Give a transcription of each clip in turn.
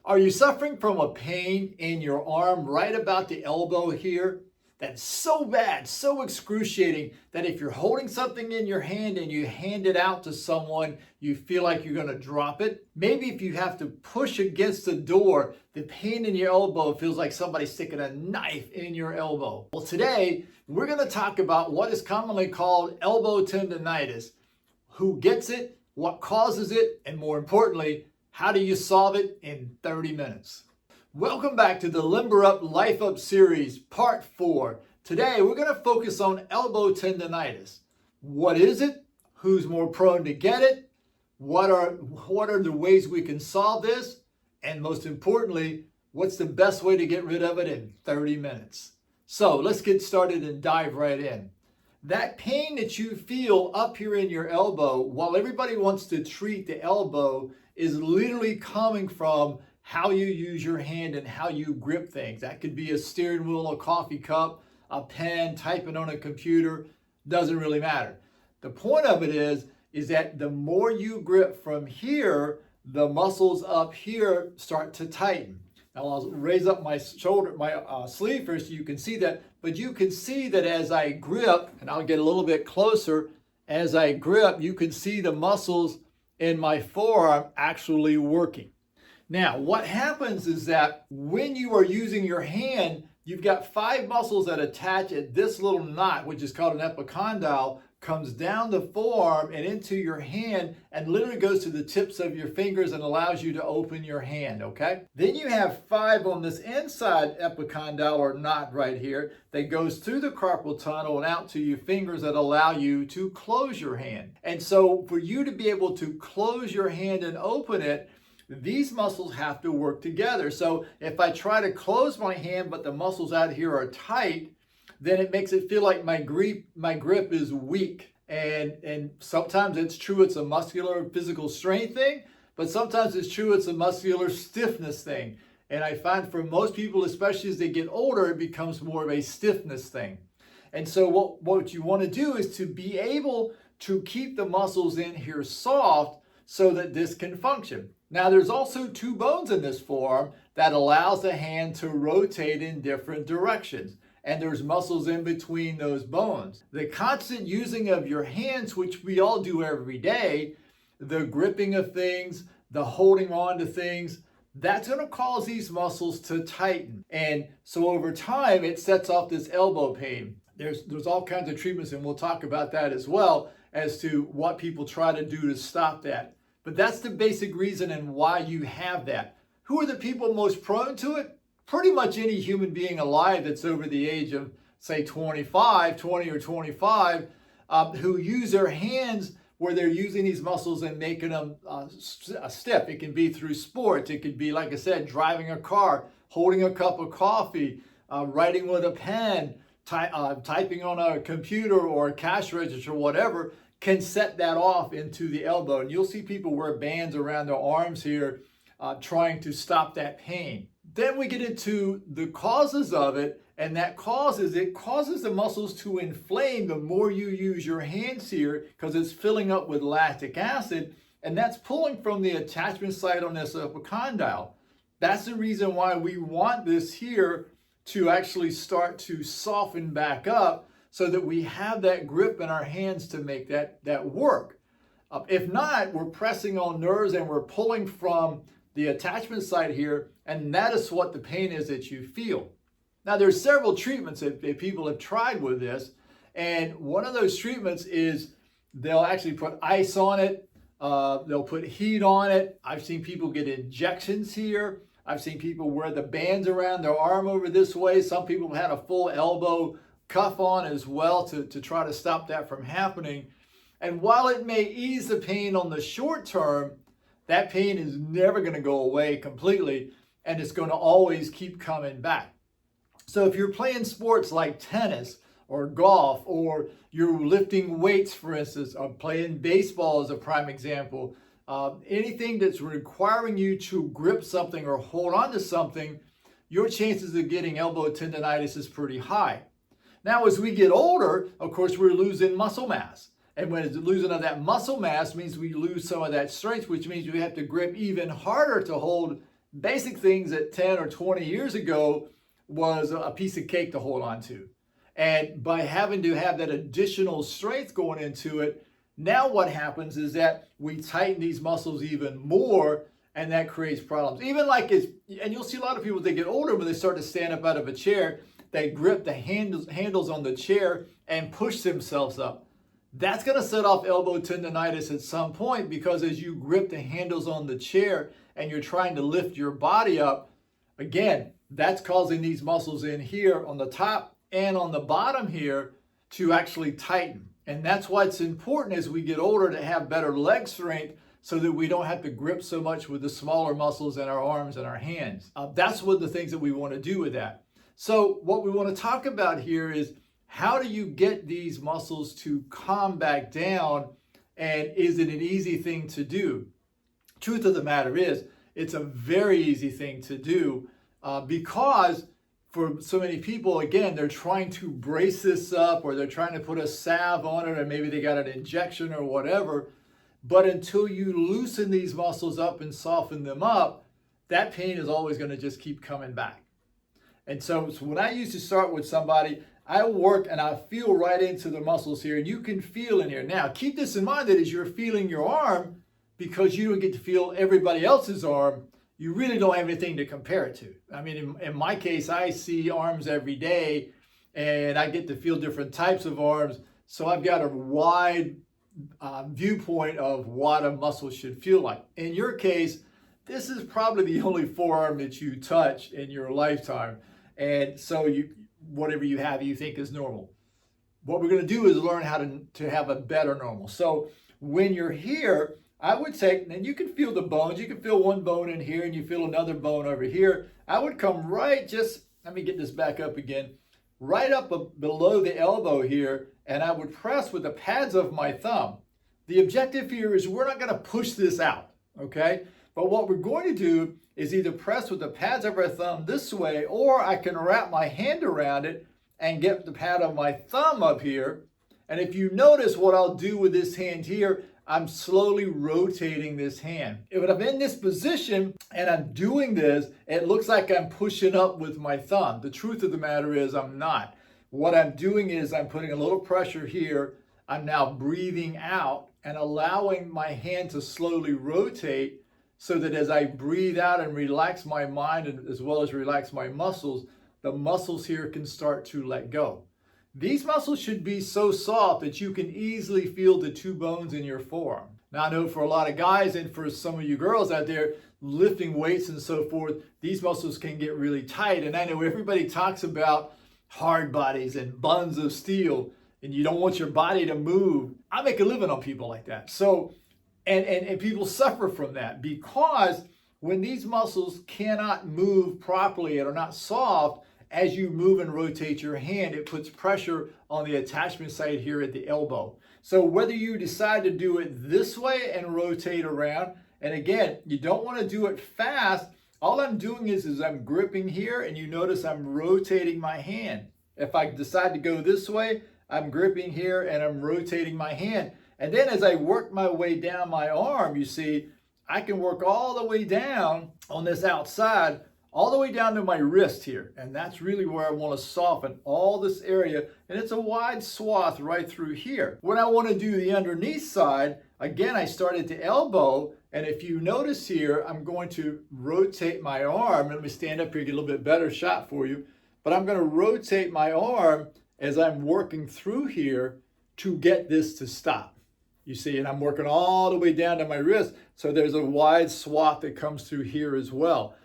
Are you suffering from a pain in your arm right about the elbow here? That's so bad, so excruciating that if you're holding something in your hand and you hand it out to someone, you feel like you're going to drop it. Maybe if you have to push against the door, the pain in your elbow feels like somebody's sticking a knife in your elbow. Well, today we're going to talk about what is commonly called elbow tendonitis, who gets it, what causes it, and more importantly, how do you solve it in 30 minutes? Welcome back to the Limber Up Life Up series, part 4. Today we're going to focus on elbow tendonitis. What is it? Who's more prone to get it? What are the ways we can solve this? And most importantly, what's the best way to get rid of it in 30 minutes? So let's get started and dive right in. That pain that you feel up here in your elbow, while everybody wants to treat the elbow, is literally coming from how you use your hand and how you grip things. That could be a steering wheel, a coffee cup, a pen, typing on a computer, doesn't really matter. The point of it is that the more you grip from here, the muscles up here start to tighten. Now I'll raise up my shoulder, my sleeve here so you can see that, but you can see that as I grip, and I'll get a little bit closer, as I grip, you can see the muscles in my forearm actually working. Now, what happens is that when you are using your hand, you've got 5 muscles that attach at this little knot, which is called an epicondyle, comes down the forearm and into your hand and literally goes to the tips of your fingers and allows you to open your hand, okay? Then you have 5 on this inside epicondyle or knot right here that goes through the carpal tunnel and out to your fingers that allow you to close your hand. And so for you to be able to close your hand and open it, these muscles have to work together. So if I try to close my hand, but the muscles out here are tight, then it makes it feel like my grip is weak. And sometimes it's true it's a muscular physical strength thing, but sometimes it's true it's a muscular stiffness thing. And I find for most people, especially as they get older, it becomes more of a stiffness thing. And so what you want to do is to be able to keep the muscles in here soft so that this can function. Now, there's also 2 bones in this forearm that allows the hand to rotate in different directions. And there's muscles in between those bones. The constant using of your hands, which we all do every day, the gripping of things, the holding on to things, that's going to cause these muscles to tighten. And so over time, it sets off this elbow pain. There's all kinds of treatments, and we'll talk about that as well as to what people try to do to stop that. But that's the basic reason and why you have that. Who are the people most prone to it? Pretty much any human being alive that's over the age of, say, 20 or 25, who use their hands where they're using these muscles and making them stiff. It can be through sports. It could be, like I said, driving a car, holding a cup of coffee, writing with a pen, typing on a computer or a cash register, whatever, can set that off into the elbow. And you'll see people wear bands around their arms here trying to stop that pain. Then we get into the causes of it, and it causes the muscles to inflame the more you use your hands here because it's filling up with lactic acid, and that's pulling from the attachment site on this epicondyle. That's the reason why we want this here to actually start to soften back up so that we have that grip in our hands to make that work. If not, we're pressing on nerves and we're pulling from the attachment site here, and that is what the pain is that you feel. Now, there's several treatments that people have tried with this, and one of those treatments is they'll actually put ice on it, they'll put heat on it. I've seen people get injections here. I've seen people wear the bands around their arm over this way. Some people have had a full elbow cuff on as well to try to stop that from happening. And while it may ease the pain on the short term, that pain is never going to go away completely, and it's going to always keep coming back. So if you're playing sports like tennis or golf, or you're lifting weights, for instance, or playing baseball as a prime example, anything that's requiring you to grip something or hold on to something, your chances of getting elbow tendonitis is pretty high. Now, as we get older, of course, we're losing muscle mass. And when it's losing of that muscle mass means we lose some of that strength, which means we have to grip even harder to hold basic things that 10 or 20 years ago was a piece of cake to hold on to. And by having to have that additional strength going into it, now what happens is that we tighten these muscles even more, and that creates problems. Even like and you'll see a lot of people, they get older, when they start to stand up out of a chair, they grip the handles on the chair and push themselves up. That's going to set off elbow tendonitis at some point, because as you grip the handles on the chair and you're trying to lift your body up, again, that's causing these muscles in here on the top and on the bottom here to actually tighten. And that's why it's important as we get older to have better leg strength, so that we don't have to grip so much with the smaller muscles in our arms and our hands. That's one of the things that we want to do with that. So what we want to talk about here is, how do you get these muscles to calm back down, and is it an easy thing to do? Truth of the matter is, it's a very easy thing to do, because for so many people, again, they're trying to brace this up, or they're trying to put a salve on it, or maybe they got an injection or whatever. But until you loosen these muscles up and soften them up, that pain is always going to just keep coming back. And so when I used to start with somebody, I work and I feel right into the muscles here, and you can feel in here. Now, keep this in mind, that as you're feeling your arm, because you don't get to feel everybody else's arm, you really don't have anything to compare it to. I mean, in my case, I see arms every day, and I get to feel different types of arms. So I've got a wide viewpoint of what a muscle should feel like. In your case, this is probably the only forearm that you touch in your lifetime. And so whatever you have, you think is normal. What we're going to do is learn how to have a better normal. So when you're here, I would take, and you can feel the bones. You can feel one bone in here, and you feel another bone over here. I would come right, let me get this back up again, right up below the elbow here, and I would press with the pads of my thumb. The objective here is we're not going to push this out, okay? But what we're going to do is either press with the pads of our thumb this way, or I can wrap my hand around it and get the pad of my thumb up here. And if you notice what I'll do with this hand here, I'm slowly rotating this hand. If I'm in this position and I'm doing this, it looks like I'm pushing up with my thumb. The truth of the matter is I'm not. What I'm doing is I'm putting a little pressure here. I'm now breathing out and allowing my hand to slowly rotate, so that as I breathe out and relax my mind, and as well as relax my muscles, the muscles here can start to let go. These muscles should be so soft that you can easily feel the two bones in your forearm. Now, I know for a lot of guys, and for some of you girls out there lifting weights and so forth, these muscles can get really tight. And I know everybody talks about hard bodies and buns of steel, and you don't want your body to move. I make a living on people like that. So, and people suffer from that, because when these muscles cannot move properly and are not soft, as you move and rotate your hand, it puts pressure on the attachment site here at the elbow. So whether you decide to do it this way and rotate around, and again, you don't want to do it fast. All I'm doing is I'm gripping here, and you notice I'm rotating my hand. If I decide to go this way, I'm gripping here and I'm rotating my hand. And then as I work my way down my arm, you see, I can work all the way down on this outside, all the way down to my wrist here. And that's really where I want to soften all this area. And it's a wide swath right through here. When I want to do the underneath side, again, I start at the elbow. And if you notice here, I'm going to rotate my arm. Let me stand up here, get a little bit better shot for you. But I'm going to rotate my arm as I'm working through here to get this to stop. You see, and I'm working all the way down to my wrist. So there's a wide swath that comes through here as well.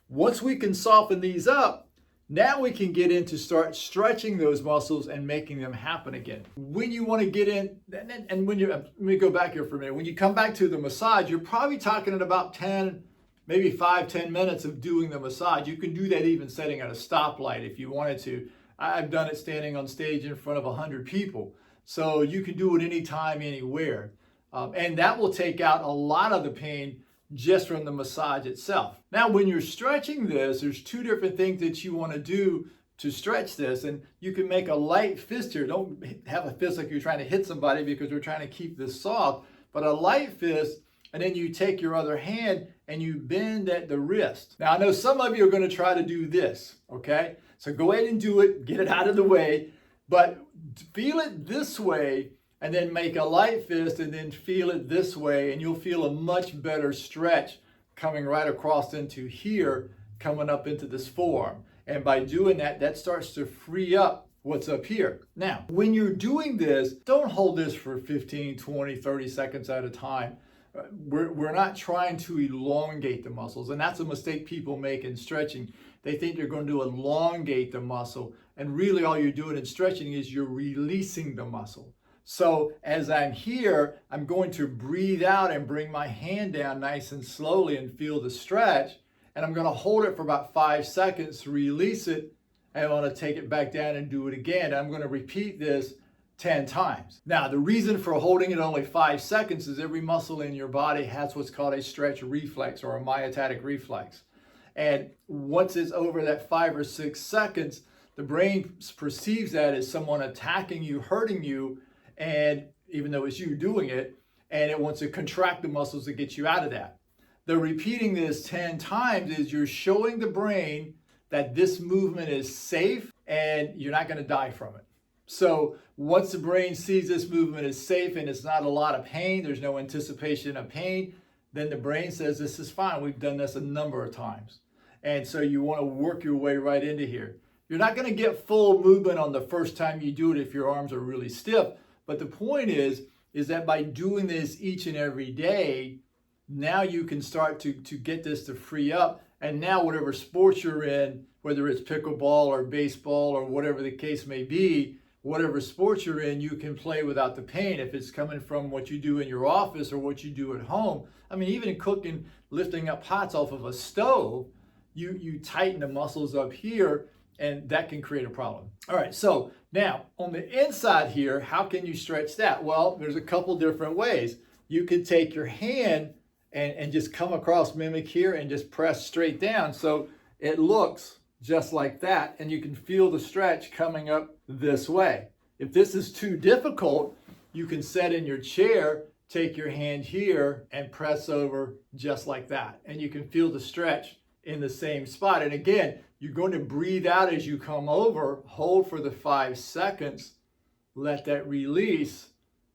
Once we can soften these up, now we can get into start stretching those muscles and making them happen again. When you want to get in, and when you, let me go back here for a minute. When you come back to the massage, you're probably talking at about 10, maybe 5-10 minutes of doing the massage. You can do that even sitting at a stoplight if you wanted to. I've done it standing on stage in front of 100 people. So you can do it anytime, anywhere. And that will take out a lot of the pain just from the massage itself. Now, when you're stretching this, there's two different things that you want to do to stretch this. And you can make a light fist here. Don't have a fist like you're trying to hit somebody, because we're trying to keep this soft. But a light fist and then you take your other hand and you bend at the wrist. Now, I know some of you are going to try to do this, okay? So go ahead and do it, get it out of the way, but feel it this way, and then make a light fist, and then feel it this way, and you'll feel a much better stretch coming right across into here, coming up into this forearm. And by doing that, that starts to free up what's up here. Now, when you're doing this, don't hold this for 15, 20, 30 seconds at a time. We're not trying to elongate the muscles, and that's a mistake people make in stretching. They think you're going to elongate the muscle, and really all you're doing in stretching is you're releasing the muscle. So as I'm here, I'm going to breathe out and bring my hand down nice and slowly and feel the stretch, and I'm going to hold it for about 5 seconds to release it, and I'm going to take it back down and do it again. I'm going to repeat this 10 times. Now, the reason for holding it only 5 seconds is every muscle in your body has what's called a stretch reflex or a myotatic reflex. And once it's over that 5 or 6 seconds, the brain perceives that as someone attacking you, hurting you, and even though it's you doing it, and it wants to contract the muscles to get you out of that. The repeating this 10 times is you're showing the brain that this movement is safe and you're not going to die from it. So once the brain sees this movement is safe and it's not a lot of pain, there's no anticipation of pain, then the brain says this is fine. We've done this a number of times. And so you want to work your way right into here. You're not going to get full movement on the first time you do it if your arms are really stiff. But the point is that by doing this each and every day, now you can start to get this to free up. And now whatever sport you're in, whether it's pickleball or baseball or whatever the case may be, whatever sport you're in, you can play without the pain. If it's coming from what you do in your office or what you do at home, I mean, even in cooking, lifting up pots off of a stove, you tighten the muscles up here, and that can create a problem. All right, so now on the inside here, how can you stretch that? Well, there's a couple different ways. You can take your hand and just come across, mimic here, and just press straight down. So it looks just like that, and you can feel the stretch coming up this way. If this is too difficult, you can sit in your chair, take your hand here, and press over just like that. And you can feel the stretch in the same spot. And again, you're going to breathe out as you come over, hold for the 5 seconds, let that release,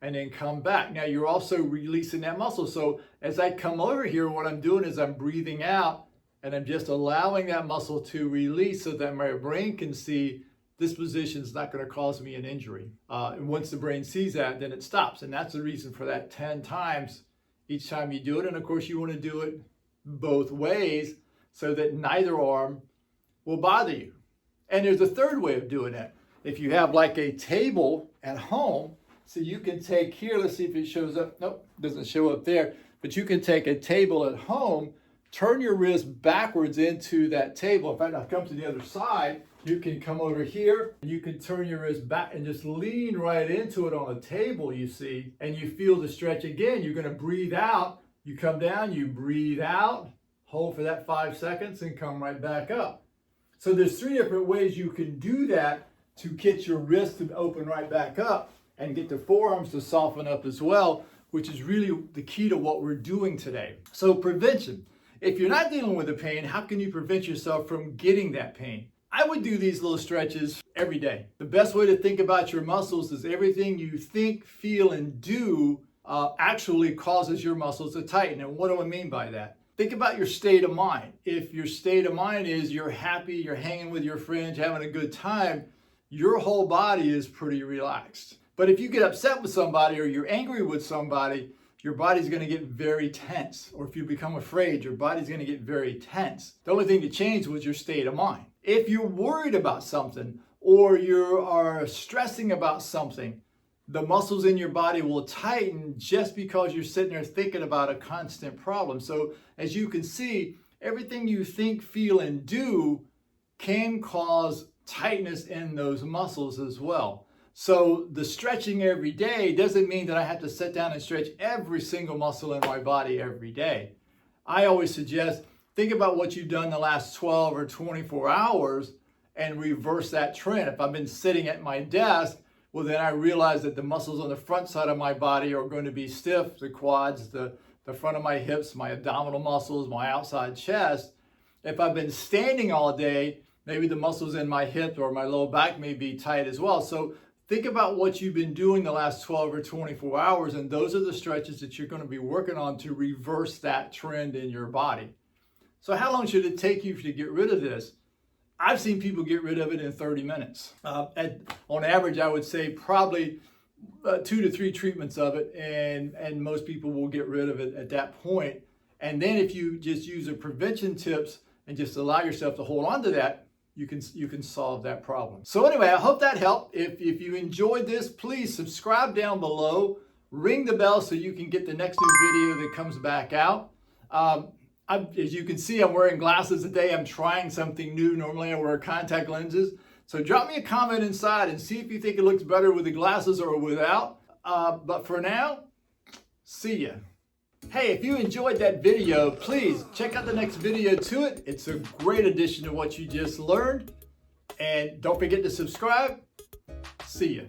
and then come back. Now you're also releasing that muscle. So as I come over here, what I'm doing is I'm breathing out and I'm just allowing that muscle to release so that my brain can see this position is not going to cause me an injury. And once the brain sees that, then it stops. And that's the reason for that 10 times each time you do it. And of course you want to do it both ways so that neither arm will bother you. And there's a third way of doing it. If you have like a table at home, so you can take here, let's see if it shows up. Nope, doesn't show up there. But you can take a table at home, turn your wrist backwards into that table. In fact, I'll come to the other side. You can come over here, and you can turn your wrist back and just lean right into it on the table, you see, and you feel the stretch again. You're going to breathe out. You come down, you breathe out, hold for that 5 seconds, and come right back up. So there's 3 different ways you can do that to get your wrist to open right back up and get the forearms to soften up as well, which is really the key to what we're doing today. So prevention. If you're not dealing with the pain, how can you prevent yourself from getting that pain? I would do these little stretches every day. The best way to think about your muscles is everything you think, feel, and do actually causes your muscles to tighten. And what do I mean by that? Think about your state of mind. If your state of mind is you're happy, you're hanging with your friends, having a good time, your whole body is pretty relaxed. But if you get upset with somebody or you're angry with somebody, your body's going to get very tense. Or if you become afraid, your body's going to get very tense. The only thing that changed was your state of mind. If you're worried about something or you are stressing about something, the muscles in your body will tighten just because you're sitting there thinking about a constant problem. So as you can see, everything you think, feel, and do can cause tightness in those muscles as well. So the stretching every day doesn't mean that I have to sit down and stretch every single muscle in my body every day. I always suggest, think about what you've done the last 12 or 24 hours and reverse that trend. If I've been sitting at my desk, well, then I realize that the muscles on the front side of my body are going to be stiff, the quads, the the front of my hips, my abdominal muscles, my outside chest. If I've been standing all day, maybe the muscles in my hip or my lower back may be tight as well. So think about what you've been doing the last 12 or 24 hours, and those are the stretches that you're going to be working on to reverse that trend in your body. So how long should it take you to get rid of this? I've seen people get rid of it in 30 minutes. On average, I would say probably 2 to 3 treatments of it, and most people will get rid of it at that point. And then if you just use the prevention tips and just allow yourself to hold on to that, you can solve that problem. So anyway, I hope that helped. If you enjoyed this, please subscribe down below, ring the bell so you can get the next new video that comes back out. As you can see, I'm wearing glasses today. I'm trying something new. Normally I wear contact lenses. So drop me a comment inside and see if you think it looks better with the glasses or without. But for now, see ya. Hey, if you enjoyed that video, please check out the next video to it. It's a great addition to what you just learned. And don't forget to subscribe. See ya.